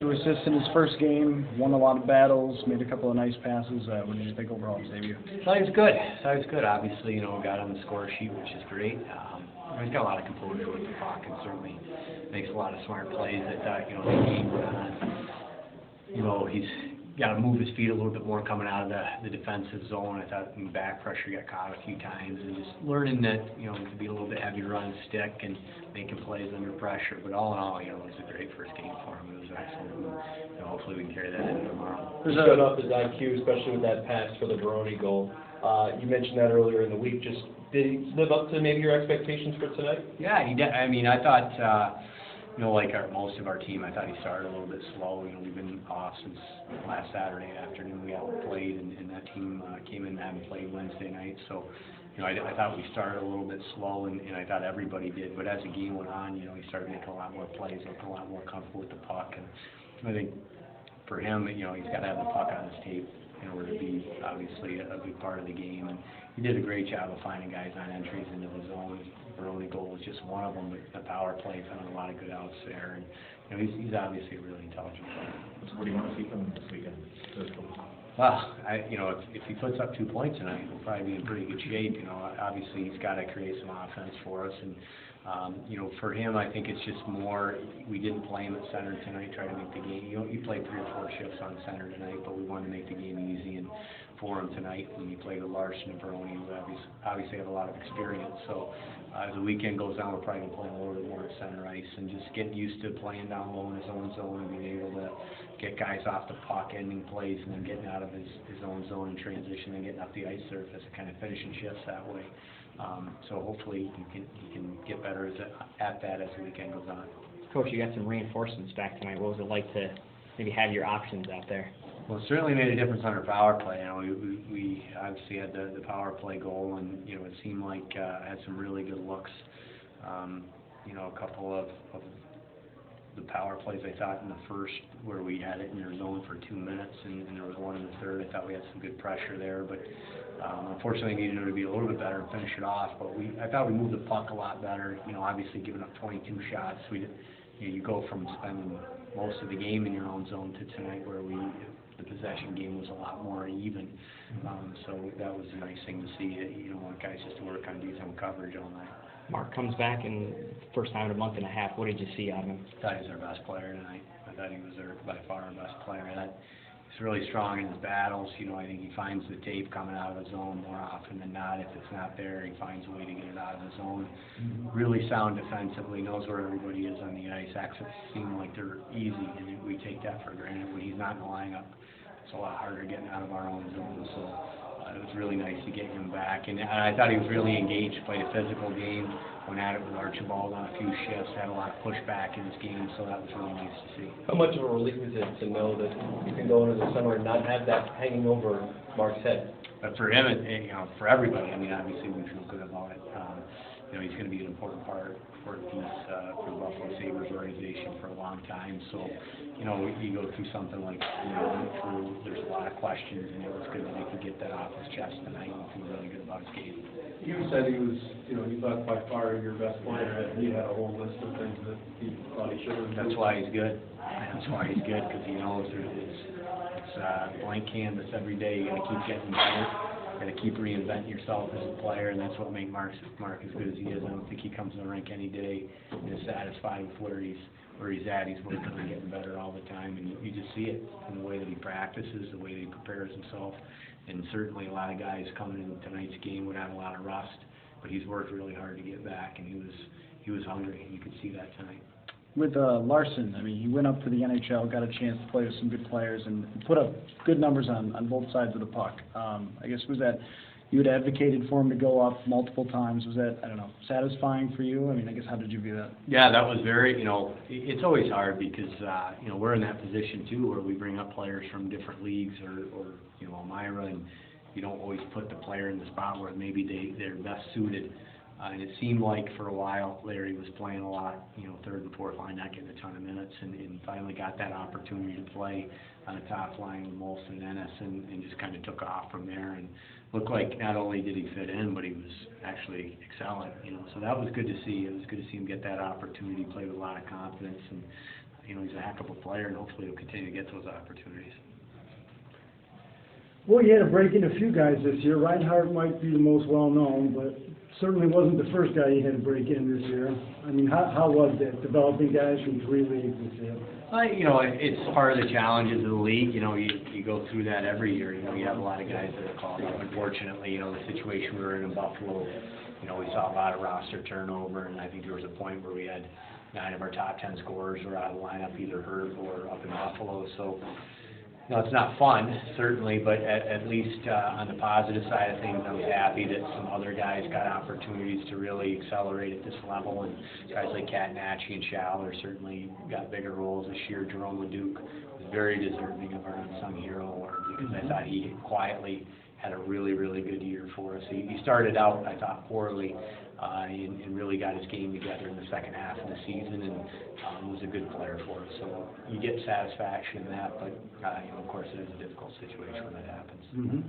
To assist in his first game, won a lot of battles, made a couple of nice passes. What did you think overall of his debut? Thought he was good. Thought he was good. Obviously, got on the score sheet, which is great. He's got a lot of composure with the puck and certainly makes a lot of smart plays. I thought, the game went on. He's got to move his feet a little bit more coming out of the defensive zone. I thought in back pressure got caught a few times, and just learning that, to be a little bit heavier on his stick and making plays under pressure. But all in all, it was a great first game for him. It was excellent. And, hopefully we can carry that into tomorrow. He showed off his IQ, especially with that pass for the Veroni goal. You mentioned that earlier in the week. Just did he live up to maybe your expectations for tonight? Yeah, he did. I thought, like most of our team, I thought he started a little bit slow. We've been off since last Saturday afternoon. We haven't played, and that team came in and hadn't played Wednesday night. So, I thought we started a little bit slow, and I thought everybody did. But as the game went on, he started making a lot more plays, looking a lot more comfortable with the puck. And I think for him, he's got to have the puck on his tape in order to be obviously a big part of the game. And he did a great job of finding guys on entries into his zone. Veroni goal was just one of them, but the power play found a lot of good outs there. And he's obviously a really intelligent player. So what do you want to see from him this weekend? Well, if he puts up 2 points tonight, he'll probably be in pretty good shape. Obviously he's got to create some offense for us, and for him, I think it's just more. We didn't play him at center tonight, try to make the game. You played 3 or 4 shifts on center tonight, but we wanted to make the game easy and for him tonight when you played with Larson and Veroni, who obviously have a lot of experience. So as the weekend goes on, we're probably going to play a little bit more at center ice and just getting used to playing down low in his own zone and being able to get guys off the puck, ending plays, and then getting out of his own zone in transition and getting up the ice surface and kind of finishing shifts that way. So hopefully he can get better at that as the weekend goes on. Coach, you got some reinforcements back tonight. What was it like to maybe have your options out there? Well, it certainly made a difference on our power play. We obviously had the power play goal, and it seemed like had some really good looks. A couple of the power plays I thought in the first where we had it in their zone for 2 minutes, and there was one in the third. I thought we had some good pressure there, but unfortunately needed to be a little bit better and finish it off. But I thought we moved the puck a lot better. Obviously giving up 22 shots, you go from spending most of the game in your own zone to tonight where the possession game was a lot more even. So that was a nice thing to see. You don't want guys just to work on decent coverage all night. Mark comes back and first time in a month and a half. What did you see out of him? I thought he was our best player tonight. I thought he was by far our best player. He's really strong in his battles. I think he finds the tape coming out of the zone more often than not. If it's not there, he finds a way to get it out of the zone. Really sound defensively, knows where everybody is on the ice. Exits seem like they're easy, and we take that for granted. When he's not in the lineup, it's a lot harder getting out of our own zone. So it was really nice to get him back. And I thought he was really engaged, played a physical game, went at it with Archibald on a few shifts, had a lot of pushback in his game, so that was really nice to see. How much of a relief is it to know that you can go into the summer and not have that hanging over Mark's head? But for him, for everybody, obviously we feel good about it. He's going to be an important piece for the Buffalo Sabres organization for a long time. So, you go through something like there's a lot of questions, and it was good that he could get that off his chest tonight and feel really good about his game. You said he was, he thought by far your best player, and he had a whole list of things that he thought he should have done. That's why he's good. That's why he's good, because he knows it's blank canvas every day. You got to keep getting better. You got to keep reinventing yourself as a player, and that's what makes Mark as good as he is. I don't think he comes to the rink any day and is satisfied with where he's at. He's working on getting better all the time, and you just see it in the way that he practices, the way that he prepares himself. And certainly a lot of guys coming into tonight's game would have a lot of rust, but he's worked really hard to get back, and he was hungry, and you could see that tonight. With Larson, he went up to the NHL, got a chance to play with some good players, and put up good numbers on both sides of the puck. I guess was that you had advocated for him to go up multiple times. Was that, satisfying for you? I guess how did you view that? Yeah, that was very, it's always hard because, we're in that position too where we bring up players from different leagues or Elmira, and you don't always put the player in the spot where maybe they're best suited. And it seemed like for a while Larry was playing a lot, third and fourth line, not getting a ton of minutes, and finally got that opportunity to play on the top line with Molson and Ennis, and just kind of took off from there and looked like not only did he fit in, but he was actually excelling, So that was good to see. It was good to see him get that opportunity, play with a lot of confidence, and you know, he's a heck of a player, and hopefully he'll continue to get those opportunities. Well, you had to break in a few guys this year. Reinhardt might be the most well-known, but certainly wasn't the first guy you had to break in this year. I mean, how was that, developing guys from 3 leagues this year? You know, it's part of the challenges of the league. You know, you go through that every year. You know, you have a lot of guys that are called up. Unfortunately, you know, the situation we were in Buffalo, you know, we saw a lot of roster turnover, and I think there was a point where we had 9 of our top 10 scorers were out of the lineup, either hurt or up in Buffalo. So, you know, it's not fun, certainly, but at least on the positive side of things, I was happy that some other guys got opportunities to really accelerate at this level, and guys like Chadd Cassidy and Schaller certainly got bigger roles this year. Jerome Leduc was very deserving of our Unsung Hero award, because I thought he quietly had a really, really good year for us. He started out, I thought, poorly, and really got his game together in the second half of the season, and was a good player for us. So you get satisfaction in that, but you know, of course, it is a difficult situation when that happens. Mm-hmm.